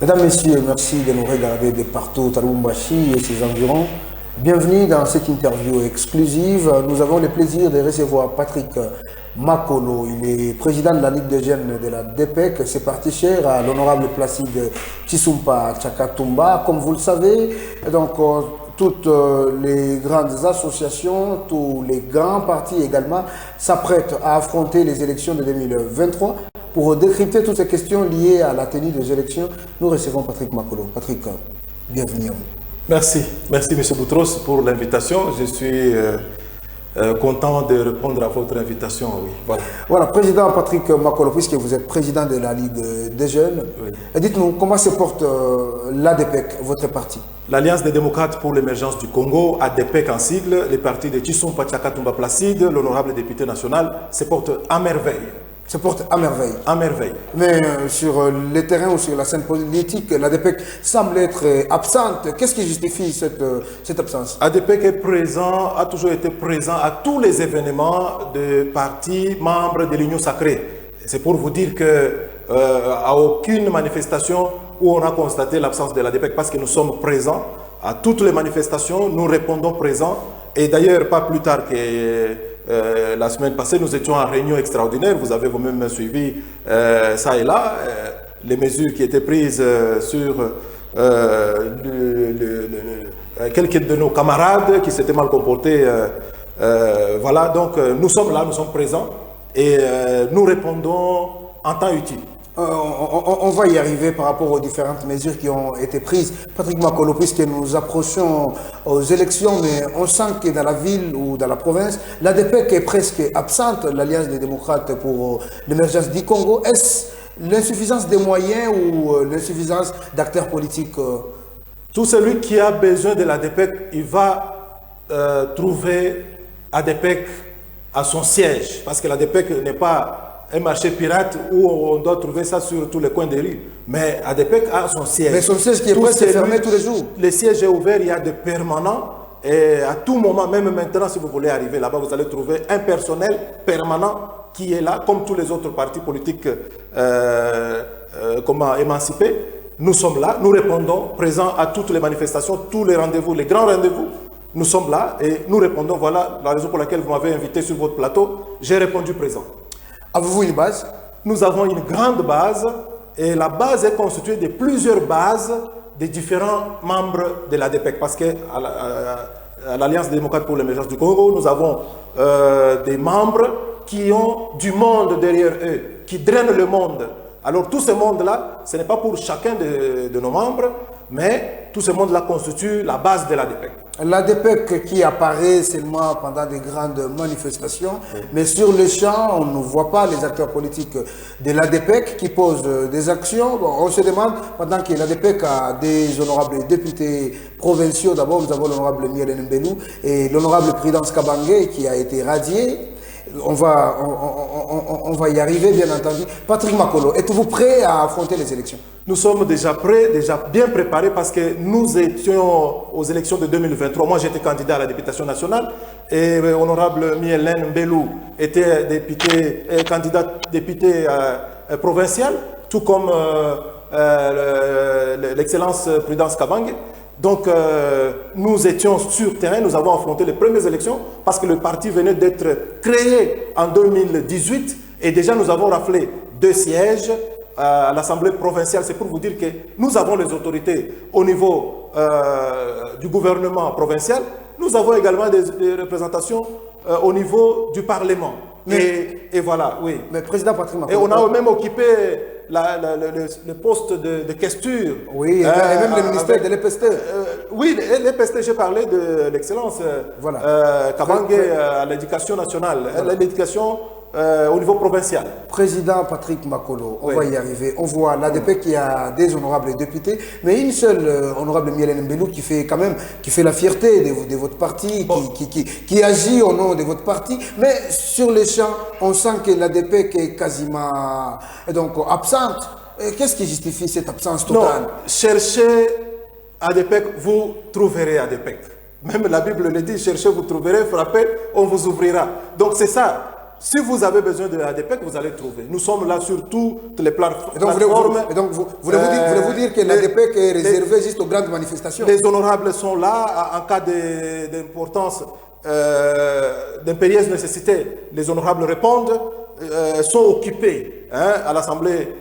Mesdames, Messieurs, merci de nous regarder de partout à Lubumbashi et ses environs. Bienvenue dans cette interview exclusive. Nous avons le plaisir de recevoir Patrick Makolo. Il est président de la Ligue des jeunes de la DPEC. C'est parti cher à l'honorable Placide Tshisumpa Tshakatumba. Comme vous le savez, donc, toutes les grandes associations, tous les grands partis également s'apprêtent à affronter les élections de 2023. Pour décrypter toutes ces questions liées à la tenue des élections, nous recevons Patrick Makolo. Patrick, bienvenue à vous. Merci M. Boutros pour l'invitation. Je suis content de répondre à votre invitation. Oui, voilà, président Patrick Makolo, puisque vous êtes président de la Ligue des jeunes, oui. Dites-nous comment se porte l'ADPEC, votre parti? L'Alliance des démocrates pour l'émergence du Congo, ADPEC en sigle, les partis de Tshisumpa Tshakatumba Placide, l'honorable député national, se portent à merveille. Se porte à merveille. À merveille. Mais sur le terrain ou sur la scène politique, l'ADPEC semble être absente. Qu'est-ce qui justifie cette absence? ADPEC est présent, a toujours été présent à tous les événements de partis membres de l'Union sacrée. C'est pour vous dire que à aucune manifestation où on a constaté l'absence de l'ADPEC, parce que nous sommes présents à toutes les manifestations, nous répondons présents. Et d'ailleurs, pas plus tard que la semaine passée, nous étions en réunion extraordinaire. Vous avez vous-même suivi ça et là, les mesures qui étaient prises sur quelques de nos camarades qui s'étaient mal comportés. Voilà, donc nous sommes là, nous sommes présents et nous répondons en temps utile. On va y arriver par rapport aux différentes mesures qui ont été prises. Patrick Makolo, puisque nous approchons aux élections, mais on sent que dans la ville ou dans la province, l'ADPEC est presque absente, l'Alliance des démocrates pour l'émergence du Congo. Est-ce l'insuffisance des moyens ou l'insuffisance d'acteurs politiques? Tout celui qui a besoin de l'ADPEC, il va trouver ADPEC à son siège, parce que l'ADPEC n'est pas un marché pirate où on doit trouver ça sur tous les coins des rues. Mais ADPEC a son siège. Mais son siège qui est presque fermé tous les jours. Le siège est ouvert, il y a des permanents. Et à tout moment, même maintenant, si vous voulez arriver là-bas, vous allez trouver un personnel permanent qui est là, comme tous les autres partis politiques émancipés. Nous sommes là, nous répondons, présents à toutes les manifestations, tous les rendez-vous, les grands rendez-vous. Nous sommes là et nous répondons. Voilà la raison pour laquelle vous m'avez invité sur votre plateau. J'ai répondu présent. Avez-vous une base? Nous avons une grande base et la base est constituée de plusieurs bases des différents membres de l'ADPEC, parce qu'à l'Alliance des démocrates pour l'émergence du Congo, nous avons des membres qui ont du monde derrière eux, qui drainent le monde. Alors tout ce monde-là, ce n'est pas pour chacun de nos membres, mais tout ce monde-là constitue la base de l'ADPEC. L'ADPEC qui apparaît seulement pendant des grandes manifestations, oui. Mais sur le champ, on ne voit pas les acteurs politiques de l'ADPEC qui posent des actions. Bon, on se demande, pendant que l'ADPEC a des honorables députés provinciaux, d'abord nous avons l'honorable Miel Mbelou et l'honorable Prudence Kabangé qui a été radié. On va y arriver, bien entendu. Patrick Makolo, êtes-vous prêt à affronter les élections? Nous sommes déjà prêts, déjà bien préparés, parce que nous étions aux élections de 2023. Moi, j'étais candidat à la députation nationale et honorable Mielen Mbelou était candidat député provincial, tout comme l'excellence Prudence Kabangé. Donc, nous étions sur terrain, nous avons affronté les premières élections parce que le parti venait d'être créé en 2018 et déjà nous avons raflé 2 sièges à l'Assemblée provinciale. C'est pour vous dire que nous avons les autorités au niveau du gouvernement provincial. Nous avons également des représentations au niveau du Parlement. Et voilà, oui. Mais président Patrick Makolo, et on a même occupé le poste de questure. Oui, et même le ministère de l'EPST. Oui, l'EPST, j'ai parlé de l'excellence Kabangé à l'éducation nationale, l'éducation au niveau provincial. Président Patrick Makolo, on va y arriver. On voit l'ADPEC qui a des honorables députés, mais une seule honorable Mielen Mbelou qui fait la fierté de votre parti, qui agit au nom de votre parti. Mais sur les champs, on sent que l'ADPEC est quasiment absente. Qu'est-ce qui justifie cette absence totale? Non, cherchez ADPEC, vous trouverez ADPEC. Même la Bible le dit, cherchez, vous trouverez, frappez, on vous ouvrira. Donc c'est ça. Si vous avez besoin de l'ADPEC, vous allez trouver. Nous sommes là sur toutes les plateformes. Voulez-vous dire que l'ADPEC est réservé juste aux grandes manifestations? Les honorables sont là en cas d'importance, d'impérieuse nécessité. Les honorables répondent, sont occupés à l'Assemblée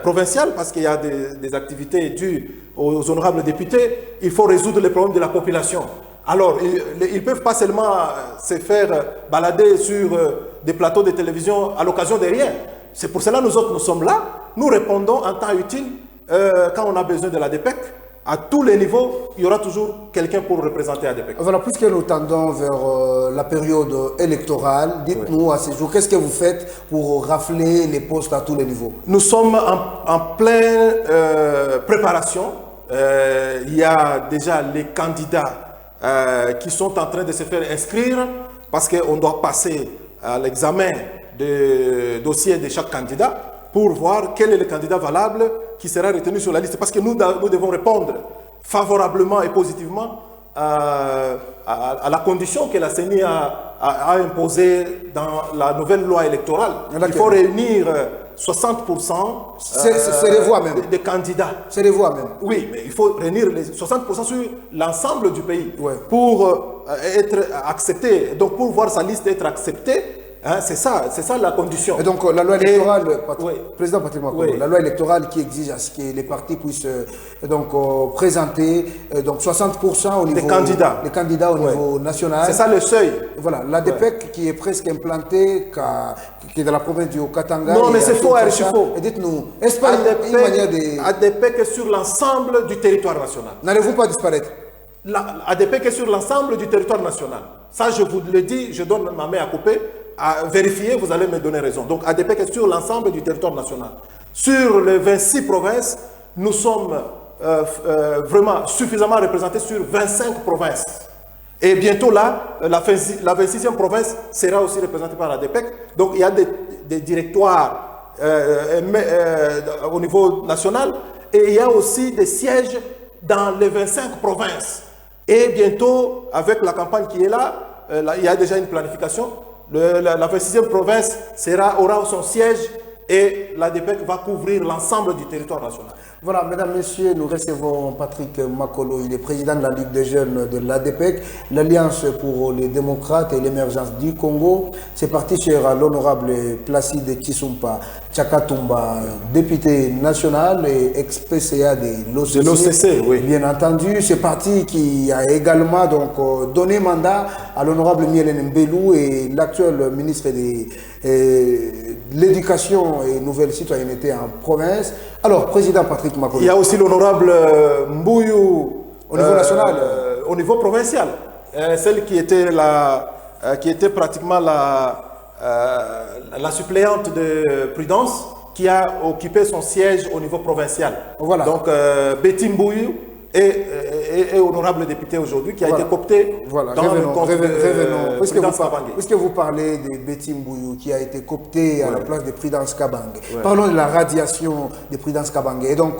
provinciale parce qu'il y a des activités dues aux honorables députés. Il faut résoudre les problèmes de la population. Alors, ils ne peuvent pas seulement se faire balader sur des plateaux de télévision à l'occasion de rien. C'est pour cela que nous autres, nous sommes là. Nous répondons en temps utile quand on a besoin de l'ADPEC. À tous les niveaux, il y aura toujours quelqu'un pour représenter l'ADPEC. Voilà, puisque nous tendons vers la période électorale, dites-nous à ce jour, qu'est-ce que vous faites pour rafler les postes à tous les niveaux? Nous sommes en pleine préparation. Il y a déjà les candidats qui sont en train de se faire inscrire parce qu'on doit passer à l'examen des dossiers de chaque candidat pour voir quel est le candidat valable qui sera retenu sur la liste. Parce que nous devons répondre favorablement et positivement à la condition que la CENI a imposée dans la nouvelle loi électorale. Il faut réunir 60% c'est les voix même. Des candidats. C'est les voix même. Oui, mais il faut réunir les 60% sur l'ensemble du pays pour être accepté. Donc pour voir sa liste être acceptée, c'est ça la condition. Et donc la loi électorale, Président Patrick Makolo, la loi électorale qui exige à ce que les partis puissent présenter donc 60% au niveau des candidats au niveau national. C'est ça le seuil. Voilà, l'ADPEC qui est presque implantée qui est dans la province du Haut-Katanga. Non, mais c'est faux, c'est faux. Et dites-nous, est-ce pas une manière de... ADPEC est sur l'ensemble du territoire national. N'allez-vous pas disparaître? L'ADPEC est sur l'ensemble du territoire national. Ça, je vous le dis, je donne ma main à couper. À vérifier, vous allez me donner raison. Donc ADPEC est sur l'ensemble du territoire national. Sur les 26 provinces, nous sommes vraiment suffisamment représentés sur 25 provinces. Et bientôt là, la 26e province sera aussi représentée par l'ADPEC. Donc il y a des directoires au niveau national et il y a aussi des sièges dans les 25 provinces. Et bientôt, avec la campagne qui est là, il y a déjà une planification. La 26e province aura son siège et l'ADPEC va couvrir l'ensemble du territoire national. Voilà, mesdames, messieurs, nous recevons Patrick Makolo, il est président de la Ligue des jeunes de l'ADPEC, l'Alliance pour les démocrates et l'émergence du Congo. C'est parti sur l'honorable Placide Tshisumpa Tchakatumba, député national et ex-PCA de l'OCC. Oui. Bien entendu, c'est parti qui a également donné mandat à l'honorable Mielen Mbelou et l'actuel ministre de l'Éducation et Nouvelle Citoyenneté en province. Alors, président Patrick Makolo. Il y a aussi l'honorable Mbouyou au niveau national, au niveau provincial, celle qui était pratiquement la suppléante de Prudence, qui a occupé son siège au niveau provincial. Voilà. Donc, Betty Mbouyou est honorable député aujourd'hui, qui a été coopté dans le compte de Prudence Kabangé. Puisque vous parlez de Betty Mbouyou, qui a été coopté à la place de Prudence Kabangé, parlons de la radiation de Prudence Kabangé. Et donc,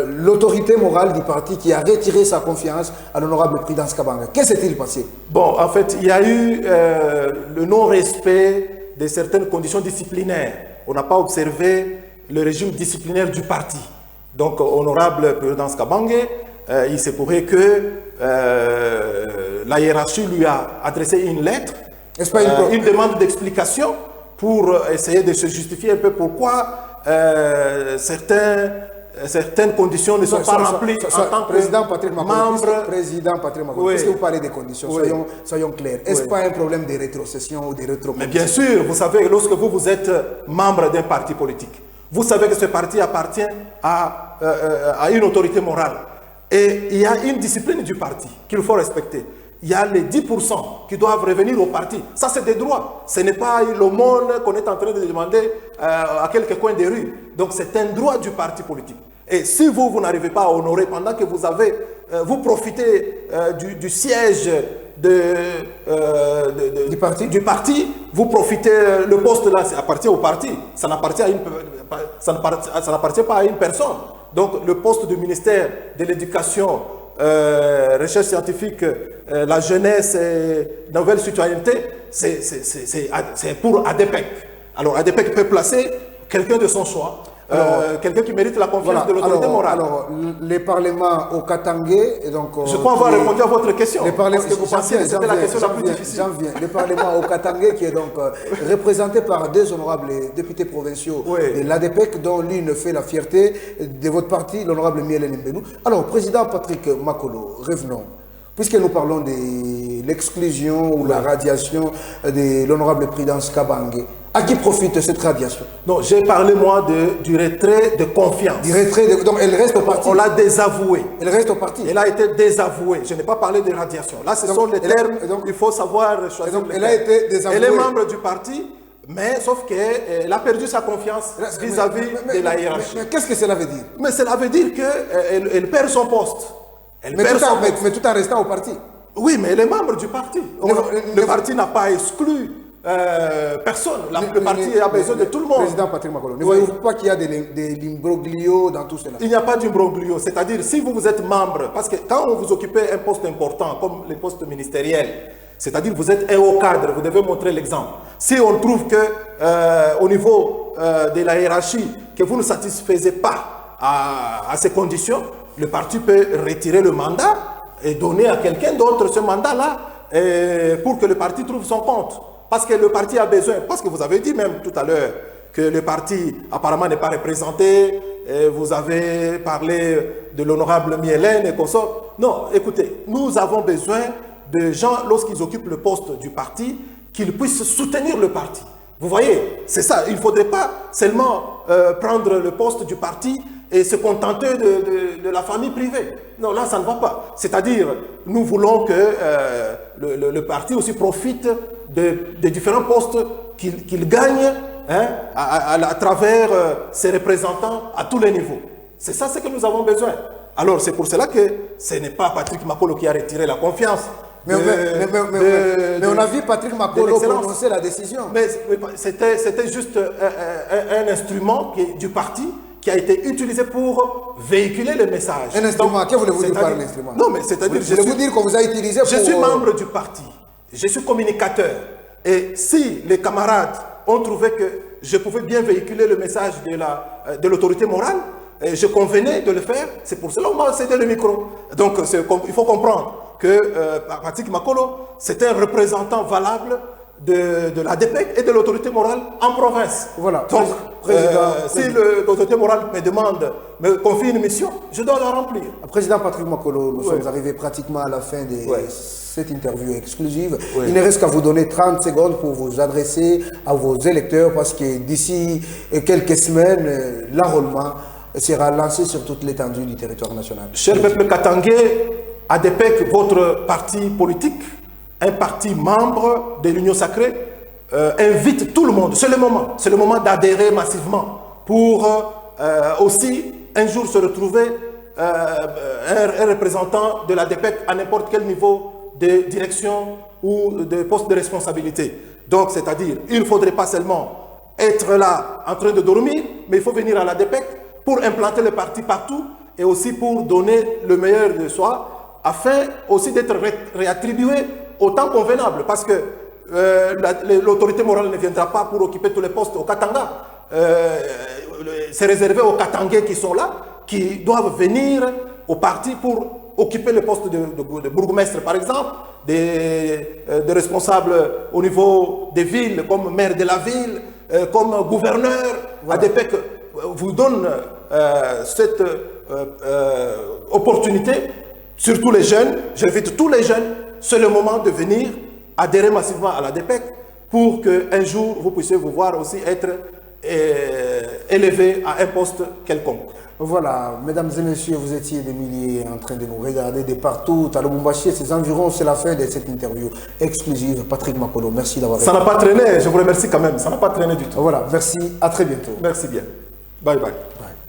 l'autorité morale du parti qui a retiré sa confiance à l'honorable Prudence Kabangé. Qu'est-ce qui s'est-il passé? Bon, en fait, il y a eu le non-respect de certaines conditions disciplinaires. On n'a pas observé le régime disciplinaire du parti. Donc, honorable Prudence Kabangé, il se pourrait que la hiérarchie lui a adressé une lettre, une demande d'explication pour essayer de se justifier un peu pourquoi certaines conditions ne sont pas remplies en tant que président Patrick Makolo, membre. Président Patrick Makolo, puisque vous parlez des conditions, soyons clairs. Est-ce pas un problème de rétrocession ou de rétrocession? Mais bien sûr, vous savez, lorsque vous êtes membre d'un parti politique, vous savez que ce parti appartient à une autorité morale. Et il y a une discipline du parti qu'il faut respecter. Il y a les 10% qui doivent revenir au parti. Ça, c'est des droits. Ce n'est pas l'aumône qu'on est en train de demander à quelques coins des rues. Donc, c'est un droit du parti politique. Et si vous n'arrivez pas à honorer pendant que vous profitez du siège du parti, vous profitez, le poste là, ça appartient au parti, ça n'appartient pas à une personne. Donc le poste du ministère de l'Éducation recherche scientifique, la jeunesse et nouvelle citoyenneté, c'est pour ADPEC. Alors ADPEC peut placer quelqu'un de son choix, quelqu'un qui mérite la confiance de l'autorité morale. Alors, les parlements au Katangé, et donc... je crois avoir répondu à votre question. Parce que vous pensiez que c'était la question la plus difficile. J'en viens. Le parlement au Katangé, qui est donc représenté par deux honorables députés provinciaux de l'ADPEC, dont l'une fait la fierté de votre parti, l'honorable Mielen Mbelou. Alors, président Patrick Makolo, revenons. Puisque nous parlons de l'exclusion ou la radiation de l'honorable Prudence Kabangé, à qui profite cette radiation? Non, j'ai parlé moi du retrait de confiance. Du retrait donc elle reste au parti. On l'a désavouée. Elle reste au parti. Elle a été désavouée. Je n'ai pas parlé de radiation. Là, ce sont les termes. Donc, il faut savoir choisir. Elle a été désavouée. Elle est membre du parti, mais sauf qu'elle a perdu sa confiance vis-à-vis de la hiérarchie. Mais qu'est-ce que cela veut dire? Mais cela veut dire qu'elle perd son poste. Mais tout en restant au parti. Oui, mais elle est membre du parti. Le parti n'a pas exclu personne. Le parti a besoin de tout le monde. Président Patrick Makolo, ne voyez-vous pas qu'il y a des imbroglios dans tout cela? Il n'y a pas d'imbroglio. C'est-à-dire, si vous êtes membre, parce que quand vous occupez un poste important, comme les postes ministériels, c'est-à-dire vous êtes un haut cadre, vous devez montrer l'exemple. Si on trouve que au niveau de la hiérarchie, que vous ne satisfaisez pas à ces conditions, le parti peut retirer le mandat et donner à quelqu'un d'autre ce mandat-là pour que le parti trouve son compte. Parce que le parti a besoin, parce que vous avez dit même tout à l'heure que le parti apparemment n'est pas représenté, vous avez parlé de l'honorable Mielen et consort. Non, écoutez, nous avons besoin de gens, lorsqu'ils occupent le poste du parti, qu'ils puissent soutenir le parti. Vous voyez, c'est ça, il ne faudrait pas seulement prendre le poste du parti et se contenter de la famille privée. Non, là, ça ne va pas. C'est-à-dire, nous voulons que le parti aussi profite des différents postes qu'il gagne à travers ses représentants à tous les niveaux. C'est ça ce que nous avons besoin. Alors, c'est pour cela que ce n'est pas Patrick Makolo qui a retiré la confiance. Mais on a vu Patrick Makolo prononcer la décision. Mais c'était juste un instrument du parti qui a été utilisé pour véhiculer le message. Un instrument, que voulez-vous dire par l'instrument? Non, mais c'est-à-dire... Voulez-vous dire qu'on vous a utilisé pour... Je suis membre du parti, je suis communicateur. Et si les camarades ont trouvé que je pouvais bien véhiculer le message de l'autorité morale, et je convenais de le faire, c'est pour cela qu'on m'a cédé le micro. Donc, il faut comprendre que Patrick Makolo, c'est un représentant valable de l'ADPEC et de l'autorité morale en province. Voilà. Donc, si l'autorité morale me confie une mission, je dois la remplir. Président Patrick Makolo, nous sommes arrivés pratiquement à la fin de cette interview exclusive. Il ne reste qu'à vous donner 30 secondes pour vous adresser à vos électeurs parce que d'ici quelques semaines, l'enrôlement sera lancé sur toute l'étendue du territoire national. Cher peuple katangais, ADPEC, votre parti politique, un parti membre de l'Union Sacrée, invite tout le monde. C'est le moment d'adhérer massivement pour aussi un jour se retrouver un représentant de l'ADPEC à n'importe quel niveau de direction ou de poste de responsabilité. Donc, c'est-à-dire, il ne faudrait pas seulement être là en train de dormir, mais il faut venir à l'ADPEC pour implanter le parti partout et aussi pour donner le meilleur de soi afin aussi d'être réattribué au temps convenable. Parce que l'autorité morale ne viendra pas pour occuper tous les postes au Katanga. C'est réservé aux Katangais qui sont là, qui doivent venir au parti pour occuper le poste de bourgmestre, par exemple, des responsables au niveau des villes, comme maire de la ville, comme gouverneur. Voilà. ADPEC vous donne cette opportunité, surtout les jeunes. J'invite tous les jeunes, c'est le moment de venir adhérer massivement à l'ADPEC pour qu'un jour vous puissiez vous voir aussi être élevé à un poste quelconque. Voilà, mesdames et messieurs, vous étiez des milliers en train de nous regarder de partout à Lubumbashi et ses environs. C'est la fin de cette interview exclusive. Patrick Makolo, merci d'avoir été. Ça n'a pas traîné, je vous remercie quand même. Ça n'a pas traîné du tout. Voilà, merci, à très bientôt. Merci bien. Bye bye.